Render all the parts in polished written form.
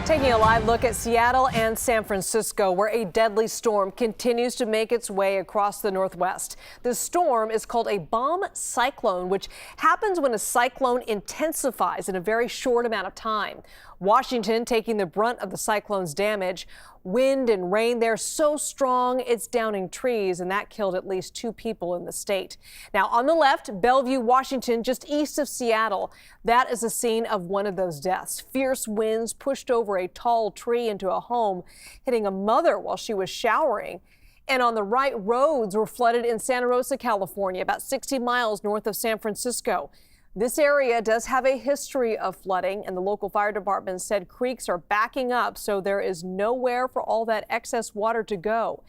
Taking a live look at Seattle and San Francisco, where a deadly storm continues to make its way across the Northwest. This storm is called a bomb cyclone, which happens when a cyclone intensifies in a very short amount of time. Washington taking the brunt of the cyclone's damage. Wind and rain there so strong it's downing trees, and that killed at least 2 people in the state. Now on the left, Bellevue, Washington, just east of Seattle. That is the scene of one of those deaths. Fierce winds pushed over a tall tree into a home, hitting a mother while she was showering. And on the right, roads were flooded in Santa Rosa, California, about 60 miles north of San Francisco. This area does have a history of flooding, and the local fire department said creeks are backing up, so there is nowhere for all that excess water to go.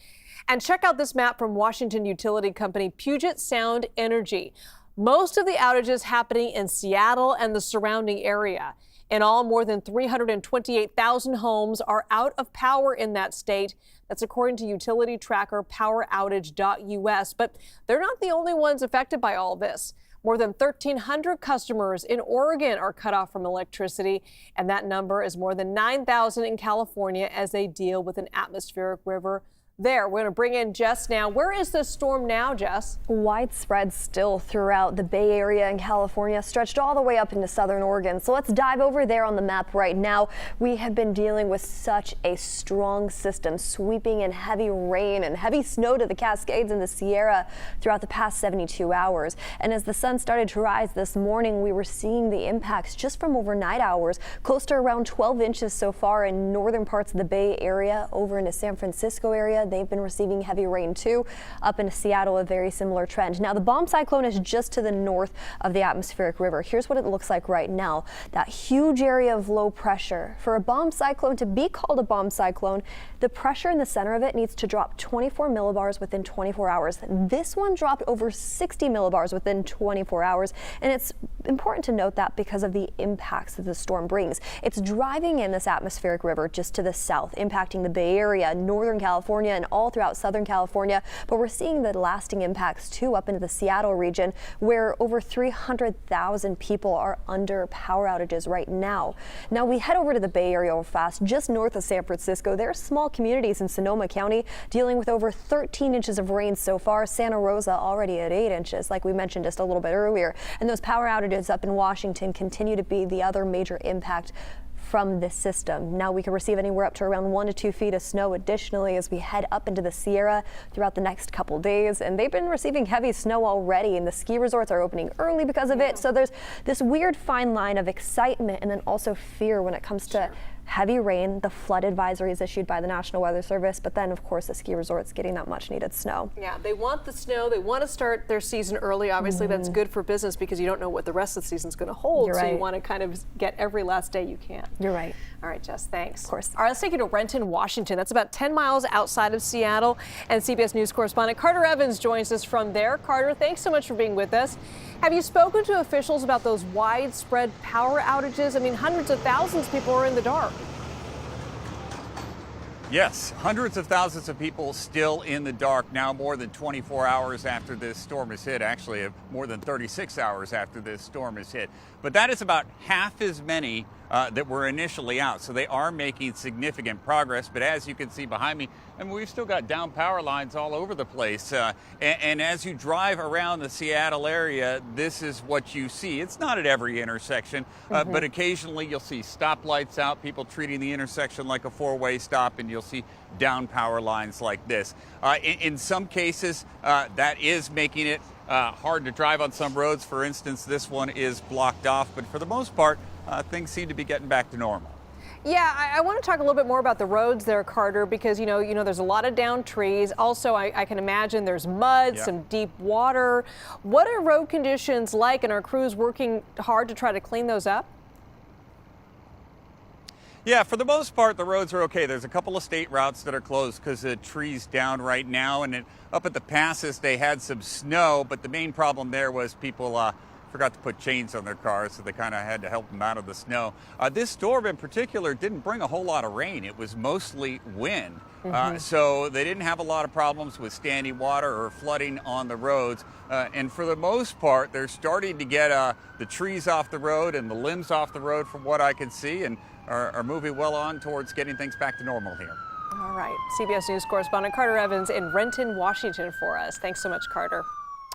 And check out this map from Washington utility company Puget Sound Energy. Most of the outages happening in Seattle and the surrounding area. In all, more than 328,000 homes are out of power in that state. That's according to utility tracker poweroutage.us. But they're not the only ones affected by all this. More than 1,300 customers in Oregon are cut off from electricity, and that number is more than 9,000 in California as they deal with an atmospheric river there. We're going to bring in Jess now. Where is this storm now, Jess? Widespread still throughout the Bay Area in California, stretched all the way up into southern Oregon. So let's dive over there on the map right now. We have been dealing with such a strong system sweeping in heavy rain and heavy snow to the Cascades and the Sierra throughout the past 72 hours. And as the sun started to rise this morning, we were seeing the impacts just from overnight hours, close to around 12 inches so far in northern parts of the Bay Area over into San Francisco area. They've been receiving heavy rain too. Up in Seattle, a very similar trend. Now the bomb cyclone is just to the north of the atmospheric river. Here's what it looks like right now. That huge area of low pressure. For a bomb cyclone to be called a bomb cyclone, the pressure in the center of it needs to drop 24 millibars within 24 hours. This one dropped over 60 millibars within 24 hours. And it's important to note that because of the impacts that the storm brings. It's driving in this atmospheric river just to the south, impacting the Bay Area, Northern California, and all throughout Southern California. But we're seeing the lasting impacts too up into the Seattle region, where over 300,000 people are under power outages right now. Now we head over to the Bay Area real fast, just north of San Francisco. There are small communities in Sonoma County dealing with over 13 inches of rain so far. Santa Rosa already at 8 inches, like we mentioned just a little bit earlier. And those power outages up in Washington continue to be the other major impact from this system. Now we can receive anywhere up to around 1 to 2 feet of snow additionally as we head up into the Sierra throughout the next couple days. And they've been receiving heavy snow already, and the ski resorts are opening early because of it. So there's this weird fine line of excitement and then also fear when it comes to heavy rain. The flood advisory is issued by the National Weather Service, but then of course the ski resorts getting that much needed snow. Yeah, they want the snow. They want to start their season early. Obviously that's good for business because you don't know what the rest of the season's going to hold. So you want to kind of get every last day you can. You're right. All right, Jess, thanks. Of course. All right, let's take you to Renton, Washington. That's about 10 miles outside of Seattle. And CBS News correspondent Carter Evans joins us from there. Carter, thanks so much for being with us. Have you spoken to officials about those widespread power outages? I mean, hundreds of thousands of people are in the dark. Yes, hundreds of thousands of people still in the dark now, more than 24 hours after this storm has hit. Actually, more than 36 hours after this storm has hit. But that is about half as many that were initially out. So they are making significant progress. But as you can see behind me, I mean, we've still got down power lines all over the place. And as you drive around the Seattle area, this is what you see. It's not at every intersection, but occasionally you'll see stoplights out, people treating the intersection like a four-way stop, and you'll see down power lines like this. In some cases, that is making it hard to drive on some roads. For instance, this one is blocked off, but for the most part, things seem to be getting back to normal. Yeah, I want to talk a little bit more about the roads there, Carter, because, you know, there's a lot of downed trees. Also, I can imagine there's mud, some deep water. What are road conditions like, and are crews working hard to try to clean those up? Yeah, for the most part, the roads are okay. There's a couple of state routes that are closed because the tree's down right now. And up at the passes, they had some snow, but the main problem there was people forgot to put chains on their cars, so they kind of had to help them out of the snow. This storm in particular didn't bring a whole lot of rain. It was mostly wind. So they didn't have a lot of problems with standing water or flooding on the roads. And for the most part, they're starting to get the trees off the road and the limbs off the road from what I can see, and are moving well on towards getting things back to normal here. All right. CBS News correspondent Carter Evans in Renton, Washington for us. Thanks so much, Carter.